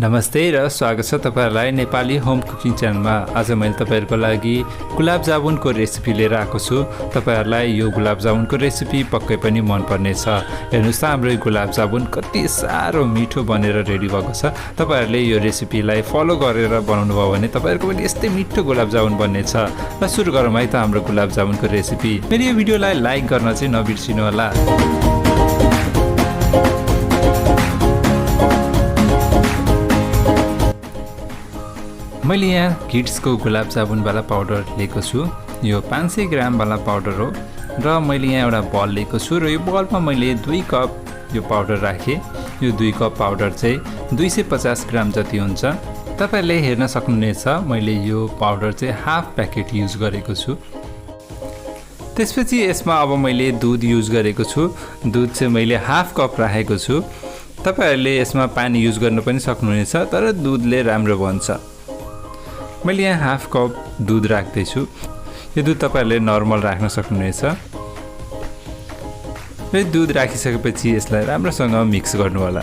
नमस्ते र स्वागत छ तपाईहरुलाई नेपाली होम कुकिङ च्यानलमा। आज मैले तपाईहरुको लागि गुलाब जामुनको रेसिपी लिएर आएको छु। तपाईहरुलाई यो गुलाब जामुनको रेसिपी पक्कै पनि मन पर्ने छ। हेर्नुस् त हाम्रो गुलाब जामुन कति साह्रो मिठो बनेर रेडी भएको छ। तपाईहरुले यो रेसिपीलाई फलो गरेर बनाउनु भयो भने तपाईहरुको पनि यस्तै मिठो गुलाब जामुन बन्नेछ। र सुरु गरौँ है त हाम्रो गुलाब जामुनको रेसिपी। मेरो यो भिडियोलाई लाइक गर्न चाहिँ नबिर्सिनु होला। मैले यहाँ किड्सको गुलाब जामुन वाला पाउडर लिएको छु। यो 500 ग्राम वाला पाउडर हो र मैले यहाँ एउटा बल लिएको छु र यो बलमा मैले 2 कप यो पाउडर राखेँ। यो 2 कप पाउडर चाहिँ 250 ग्राम जति हुन्छ। तपाईहरुले हेर्न सक्नुहुनेछ मैले यो पाउडर चाहिँ हाफ प्याकेट युज गरेको छु। त्यसपछि यसमा अब मैले दूध युज गरेको छु। दूध चाहिँ मैले हाफ कप राखेको छु। तपाईहरुले यसमा पानी युज गर्न पनि सक्नुहुनेछ, तर दूधले राम्रो बन्छ। मैले यहाँ हाफ कप दूध राख्दैछु। यो दूध तपाईहरुले नर्मल राख्न सक्नुहुनेछ। र दूध राखिसकेपछि यसलाई राम्रोसँग मिक्स गर्नु होला।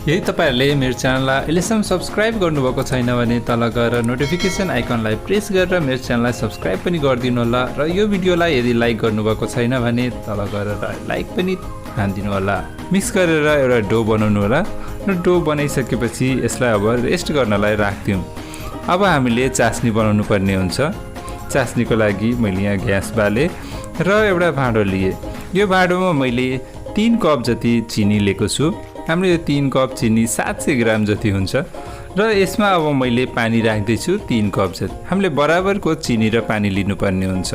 यदि तपाईहरुले मेरो च्यानललाई अहिलेसम्म सब्स्क्राइब गर्नुभएको छैन भने तल गएर नोटिफिकेसन आइकनलाई प्रेस गरेर मेरो च्यानललाई सब्स्क्राइब पनि गरिदिनु होला। र यो भिडियोलाई यदि लाइक गर्नुभएको छैन भने तल गएर लाइक पनि हान्दिनु होला। मिक्स गरेर एउटा डो बनाउनु होला। र डो बनाइसकेपछि यसलाई अब रेस्ट गर्नलाई राख्दियौँ। अब हामीले चास्नी बनाउनु पर्ने हुन्छ। चास्नीको लागि मैले यहाँ ग्यास बाले र एउटा भाँडो लिए। यो भाँडोमा मैले 3 कप जति चिनी लिएको छु। हाम्रो यो 3 कप चिनी 700 ग्राम जति हुन्छ। र यसमा अब मैले पानी राख्दैछु 3 कप जति। हामीले बराबरको चिनी र पानी लिनुपर्ने हुन्छ।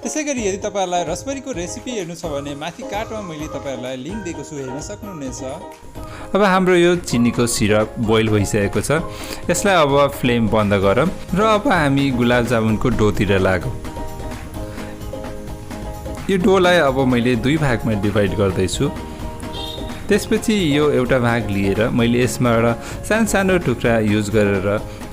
त्यसैगरी यदि तपाईहरुलाई रसबेरीको रेसिपी हेर्नु छ भने माथि कार्डमा मैले तपाईहरुलाई लिंक दिएको छु, हेर्न सक्नुहुनेछ। अब हाम्रो यो चिनीको सिरप बोइल भइसकेको छ। यसलाई अब फ्लेम बन्द गरौँ र अब हामी गुलाब जामुनको डोतिर लागौँ। यो डोलाई अब मैले 2 भागमा डिभाइड गर्दैछु। त्यसपछि यो एउटा भाग लिएर मैले यसमा एउटा सानो टुक्रा युज गरेर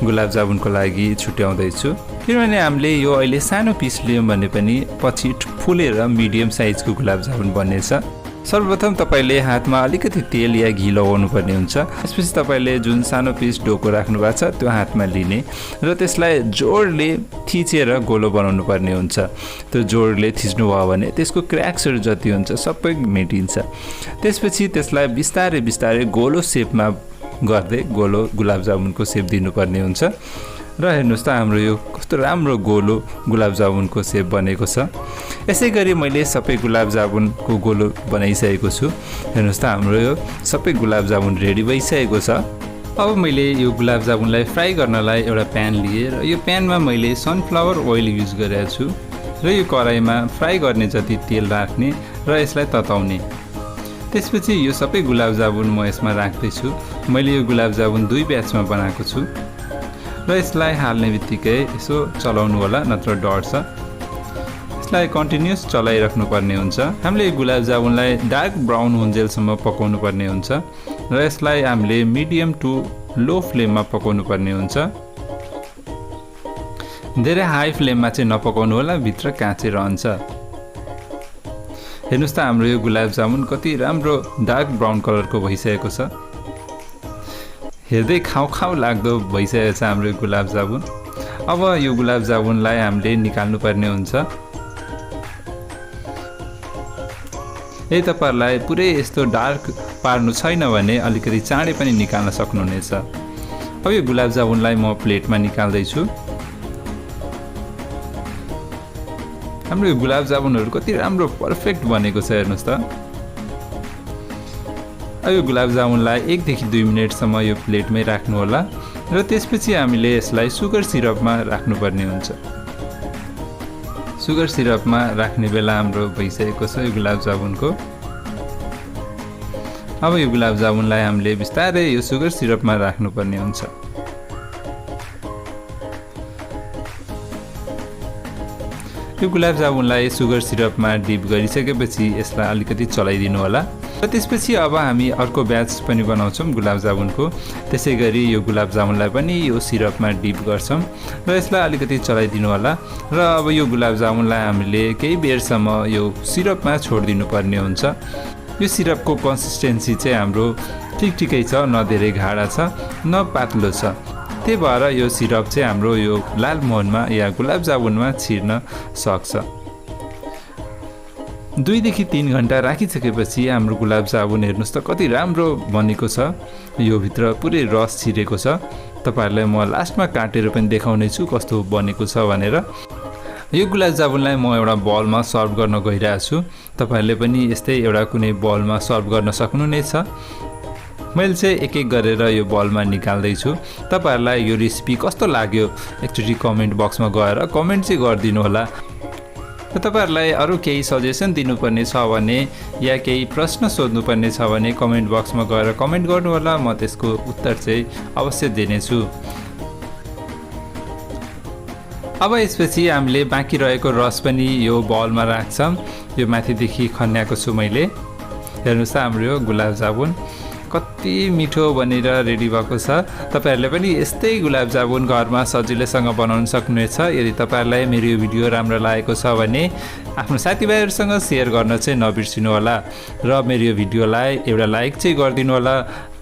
गुलाब जामुनको लागि छुट्याउँदैछु। किनभने हामीले यो अहिले सानो पिस लियौँ भने पनि पछि फुलेर मिडियम साइजको गुलाब जामुन बन्नेछ। सर्वप्रथम तपाईले हातमा अलिकति तेल या घी लगाउनु पर्ने हुन्छ। त्यसपछि तपाईले जुन सानो पिस डोको राख्नु भएको छ त्यो हातमा लिने र त्यसलाई जोडले थिचेर गोलो बनाउनु पर्ने हुन्छ। त्यो जोडले थिच्नु भयो भने त्यसको क्र्याक्सहरु जति हुन्छ सबै मेटिन्छ। त्यसपछि त्यसलाई बिस्तारै बिस्तारै गोलो शेपमा गर्दै गोलो गुलाब जामुनको शेप दिनुपर्ने हुन्छ। र हेर्नुस् त हाम्रो यो कस्तो राम्रो गोलो गुलाब जामुनको शेप बनेको छ। यसैगरी मैले सबै गुलाब जामुनको गोलो बनाइसकेको छु। हेर्नुस् त हाम्रो यो सबै गुलाब जामुन रेडी भइसकेको छ। अब मैले यो गुलाब जामुनलाई फ्राई गर्नलाई एउटा प्यान लिए र यो प्यानमा मैले सनफ्लावर ओइल युज गरेको छु। र यो कराईमा फ्राई गर्ने जति तेल राख्ने र यसलाई तताउने। त्यसपछि यो सबै गुलाब जामुन म यसमा राख्दैछु। मैले यो गुलाब जामुन 2 ब्याचमा बनाएको छु। र यसलाई हाल्ने बित्तिकै यसो चलाउनु होला, नत्र डढ्छ। यसलाई कन्टिन्युअस चलाइराख्नु पर्ने हुन्छ। हामीले गुलाब जामुनलाई डार्क ब्राउन हुन्जेलसम्म पकाउनु पर्ने हुन्छ र यसलाई हामीले मिडियम टु लो फ्लेममा पकाउनु पर्ने हुन्छ। धेरै हाई फ्लेममा चाहिँ नपकाउनु होला, भित्र काँचै रहन्छ। हेर्नुस् त हाम्रो यो गुलाब जामुन कति राम्रो डार्क ब्राउन कलरको भइसकेको छ। हेर्दै खाउ लाग्दो भइसकेको छ हाम्रो गुलाब जामुन। अब यो गुलाब जामुनलाई हामीले निकाल्नु पर्ने हुन्छ। यदि तपाईहरुलाई पुरै यस्तो डार्क पार्नु छैन भने अलिकति चाँडै पनि निकाल्न सक्नुहुनेछ। अब यो गुलाब जामुनलाई म प्लेटमा निकाल्दै छु। हाम्रो यो गुलाब जामुनहरु कति राम्रो परफेक्ट बनेको छ, हेर्नुस् त। अब यो गुलाब जामुनलाई 1 देखि 2 मिनेटसम्म यो प्लेटमै राख्नु होला र त्यसपछि हामीले यसलाई सुगर सिरपमा राख्नुपर्ने हुन्छ। सुगर सिरपमा राख्ने बेला हाम्रो भइसकेको छ यो गुलाब जामुनको। अब यो गुलाब जामुनलाई हामीले बिस्तारै यो सुगर सिरपमा राख्नुपर्ने हुन्छ। यो गुलाब जामुनलाई सुगर सिरपमा डिप गरिसकेपछि यसलाई अलिकति चलाइदिनु होला। र त्यसपछि अब हामी अर्को ब्याच पनि बनाउँछौँ गुलाब जामुनको। त्यसैगरी यो गुलाब जामुनलाई पनि यो सिरपमा डिप गर्छौँ र यसलाई अलिकति चलाइदिनु होला। र अब यो गुलाब जामुनलाई हामीले केही बेरसम्म यो सिरपमा छोडिदिनु पर्ने हुन्छ। यो सिरपको कन्सिस्टेन्सी चाहिँ हाम्रो ठिकै छ, न धेरै गाढा छ न पातलो छ। त्यही भएर यो सिरप चाहिँ हाम्रो यो लालमोहनमा या गुलाब जामुनमा छिर्न सक्छ। 2 देखि 3 घण्टा राखिसकेपछि हाम्रो गुलाब जामुन हेर्नुहोस् त कति राम्रो बनेको छ। यो भित्र पुरै रस छिरेको छ। तपाईहरुलाई म लास्टमा काटेर पनि देखाउने छु कस्तो बनेको छ भनेर। यो गुलाब जामुनलाई म एउटा बलमा सर्भ गर्न गइरहेको छु। तपाईहरुले पनि यस्तै एउटा कुनै बलमा सर्भ गर्न सक्नु नै छ। मैले चाहिँ एक एक गरेर यो बलमा निकाल्दै छु। तपाईहरुलाई यो रेसिपी कस्तो लाग्यो एकचोटी कमेन्ट बक्समा गएर कमेन्ट चाहिँ गरिदिनु होला। तपाईहरुलाई अरु केही सजेसन दिनुपर्ने छ भने या केही प्रश्न सोध्नुपर्ने छ भने कमेन्ट बक्समा गएर कमेन्ट गर्नु होला, म त्यसको उत्तर चाहिँ अवश्य दिनेछु। अब यसपछि हामीले बाँकी रहेको रस पनि यो बलमा राख्छौं। यो माथिदेखि खन्याएको छु मैले। हेर्नुस् त हाम्रो यो गुलाब जामुन कति मिठो बनेर रेडी भएको छ। तपाईहरुले पनि यस्तै गुलाब जामुन घरमा सजिलैसँग बनाउन सक्नुहुनेछ। यदि तपाईहरुलाई मेरो यो भिडियो राम्रो लागेको छ भने आफ्नो साथीभाइहरुसँग शेयर गर्न चाहिँ नबिर्सिनु होला र मेरो यो भिडियोलाई एउटा लाइक चाहिँ गरिदिनु होला।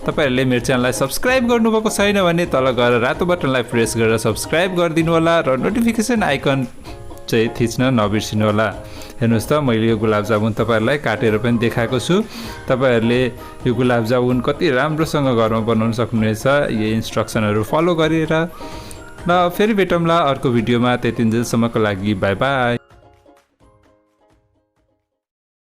तपाईहरुले मेरो च्यानललाई सब्स्क्राइब गर्नुभएको छैन भने तल गएर रातो बटनलाई प्रेस गरेर सब्स्क्राइब गरिदिनु होला र नोटिफिकेसन आइकन चाहिँ थिच्न नबिर्सिनु होला। हेर्नुस् त मैले यो गुलाब जामुन तपाईहरुलाई काटेर पनि देखाएको छु। तपाईहरुले यो गुलाब जामुन कति राम्रोसँग घरमा बनाउन सक्नुहुनेछ यो इन्स्ट्रक्सनहरु फलो गरेर। र फेरि भेटौँला अर्को भिडियोमा। त्यतिन्जेलसम्मको लागि बाइ बाइ।